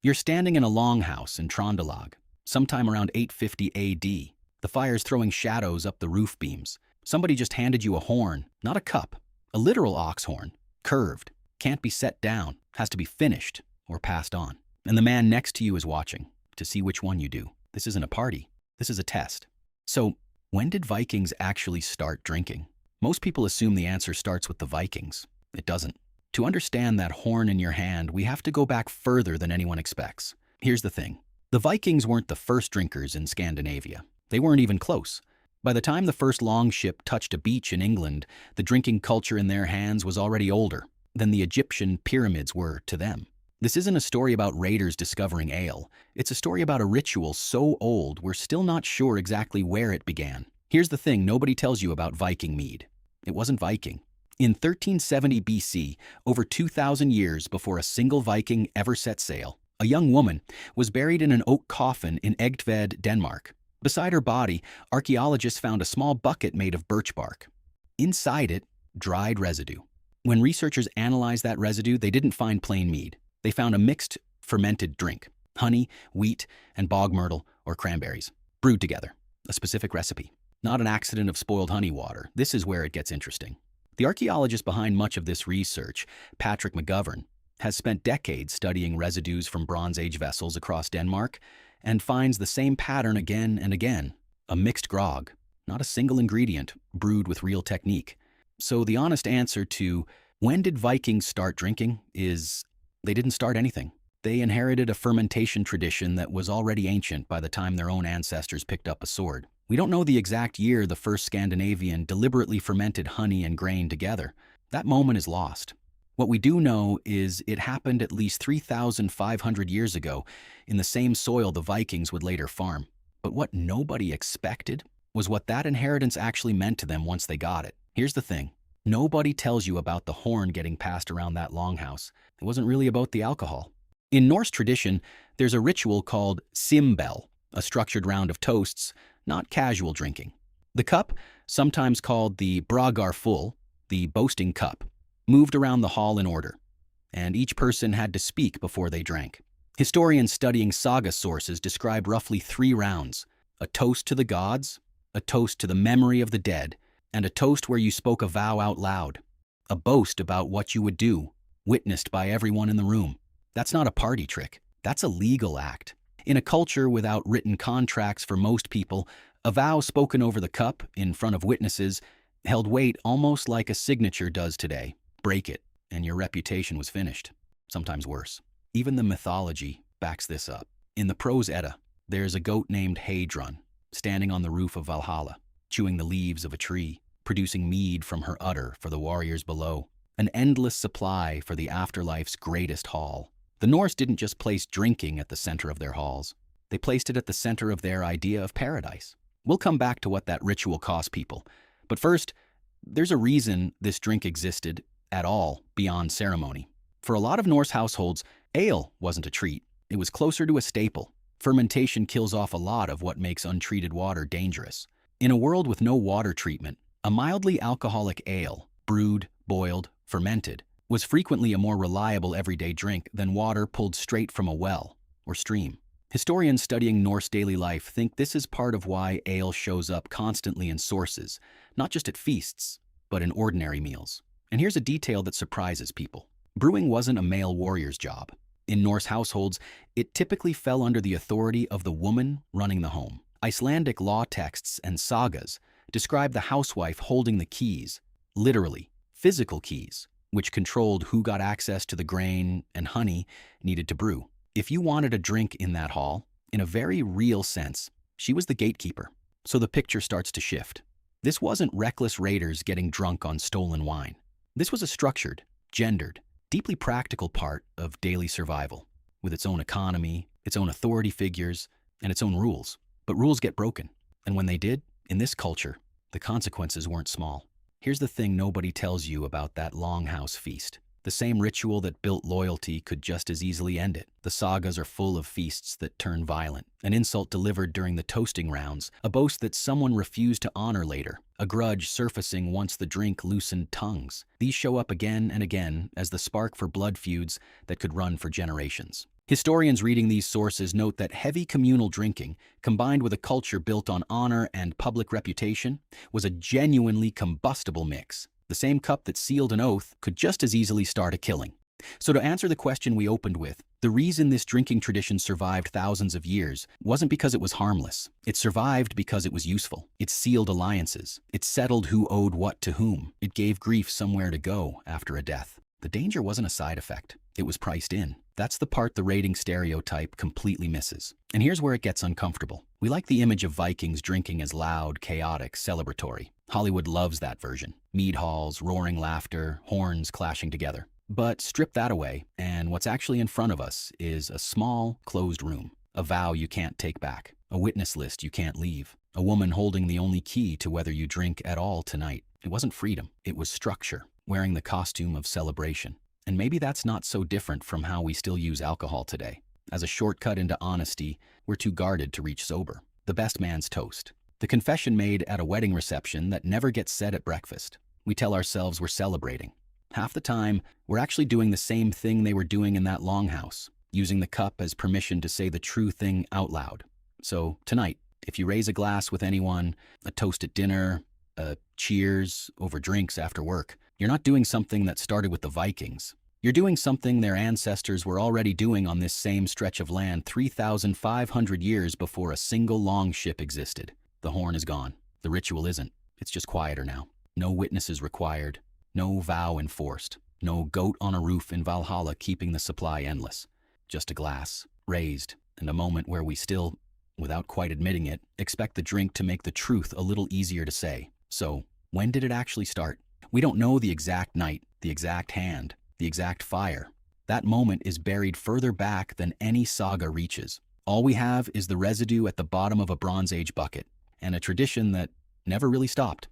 You're standing in a longhouse in Trondelag, sometime around 850 AD. The fire's throwing shadows up the roof beams. Somebody just handed you a horn, not a cup, a literal ox horn, curved, can't be set down, has to be finished or passed on. And the man next to you is watching to see which one you do. This isn't a party, this is a test. So, when did Vikings actually start drinking? Most people assume the answer starts with the Vikings. It doesn't. To understand that horn in your hand, we have to go back further than anyone expects. Here's the thing. The Vikings weren't the first drinkers in Scandinavia. They weren't even close. By the time the first longship touched a beach in England, the drinking culture in their hands was already older than the Egyptian pyramids were to them. This isn't a story about raiders discovering ale. It's a story about a ritual so old we're still not sure exactly where it began. Here's the thing nobody tells you about Viking mead. It wasn't Viking. In 1370 BC, over 2,000 years before a single Viking ever set sail, a young woman was buried in an oak coffin in Egtved, Denmark. Beside her body, archaeologists found a small bucket made of birch bark. Inside it, dried residue. When researchers analyzed that residue, they didn't find plain mead. They found a mixed, fermented drink, honey, wheat, and bog myrtle or cranberries, brewed together, a specific recipe. Not an accident of spoiled honey water. This is where it gets interesting. The archaeologist behind much of this research, Patrick McGovern, has spent decades studying residues from Bronze Age vessels across Denmark and finds the same pattern again and again, a mixed grog, not a single ingredient, brewed with real technique. So the honest answer to when did Vikings start drinking is they didn't start anything. They inherited a fermentation tradition that was already ancient by the time their own ancestors picked up a sword. We don't know the exact year the first Scandinavian deliberately fermented honey and grain together. That moment is lost. What we do know is it happened at least 3,500 years ago in the same soil the Vikings would later farm. But what nobody expected was what that inheritance actually meant to them once they got it. Here's the thing. Nobody tells you about the horn getting passed around that longhouse. It wasn't really about the alcohol. In Norse tradition, there's a ritual called Symbel, a structured round of toasts, not casual drinking. The cup, sometimes called the full, the Boasting cup, moved around the hall in order, and each person had to speak before they drank. Historians studying saga sources describe roughly 3 rounds: a toast to the gods, a toast to the memory of the dead, and a toast where you spoke a vow out loud, a boast about what you would do, witnessed by everyone in the room. That's not a party trick. That's a legal act. In a culture without written contracts for most people, a vow spoken over the cup in front of witnesses held weight almost like a signature does today. Break it, and your reputation was finished. Sometimes worse. Even the mythology backs this up. In the Prose Edda, there's a goat named Heidrun, standing on the roof of Valhalla, chewing the leaves of a tree, producing mead from her udder for the warriors below, an endless supply for the afterlife's greatest hall. The Norse didn't just place drinking at the center of their halls. They placed it at the center of their idea of paradise. We'll come back to what that ritual cost people. But first, there's a reason this drink existed at all beyond ceremony. For a lot of Norse households, ale wasn't a treat. It was closer to a staple. Fermentation kills off a lot of what makes untreated water dangerous. In a world with no water treatment, a mildly alcoholic ale, brewed, boiled, fermented, was frequently a more reliable everyday drink than water pulled straight from a well or stream. Historians studying Norse daily life think this is part of why ale shows up constantly in sources, not just at feasts, but in ordinary meals. And here's a detail that surprises people. Brewing wasn't a male warrior's job. In Norse households, it typically fell under the authority of the woman running the home. Icelandic law texts and sagas describe the housewife holding the keys, literally, physical keys, which controlled who got access to the grain and honey needed to brew. If you wanted a drink in that hall, in a very real sense, she was the gatekeeper. So the picture starts to shift. This wasn't reckless raiders getting drunk on stolen wine. This was a structured, gendered, deeply practical part of daily survival, with its own economy, its own authority figures, and its own rules. But rules get broken, and when they did, in this culture, the consequences weren't small. Here's the thing nobody tells you about that longhouse feast. The same ritual that built loyalty could just as easily end it. The sagas are full of feasts that turn violent. An insult delivered during the toasting rounds, a boast that someone refused to honor later, a grudge surfacing once the drink loosened tongues. These show up again and again as the spark for blood feuds that could run for generations. Historians reading these sources note that heavy communal drinking, combined with a culture built on honor and public reputation, was a genuinely combustible mix. The same cup that sealed an oath could just as easily start a killing. So to answer the question we opened with, the reason this drinking tradition survived thousands of years wasn't because it was harmless. It survived because it was useful. It sealed alliances. It settled who owed what to whom. It gave grief somewhere to go after a death. The danger wasn't a side effect. It was priced in. That's the part the rating stereotype completely misses. And here's where it gets uncomfortable. We like the image of Vikings drinking as loud, chaotic, celebratory. Hollywood loves that version. Mead halls, roaring laughter, horns clashing together. But strip that away, and what's actually in front of us is a small, closed room. A vow you can't take back. A witness list you can't leave. A woman holding the only key to whether you drink at all tonight. It wasn't freedom. It was structure, wearing the costume of celebration. And maybe that's not so different from how we still use alcohol today. As a shortcut into honesty, we're too guarded to reach sober. The best man's toast. The confession made at a wedding reception that never gets said at breakfast. We tell ourselves we're celebrating. Half the time, we're actually doing the same thing they were doing in that longhouse, using the cup as permission to say the true thing out loud. So tonight, if you raise a glass with anyone, a toast at dinner, a cheers over drinks after work, you're not doing something that started with the Vikings. You're doing something their ancestors were already doing on this same stretch of land 3,500 years before a single longship existed. The horn is gone. The ritual isn't. It's just quieter now. No witnesses required. No vow enforced. No goat on a roof in Valhalla keeping the supply endless. Just a glass, raised, and a moment where we still, without quite admitting it, expect the drink to make the truth a little easier to say. So, when did it actually start? We don't know the exact night, the exact hand, the exact fire. That moment is buried further back than any saga reaches. All we have is the residue at the bottom of a Bronze Age bucket, and a tradition that never really stopped.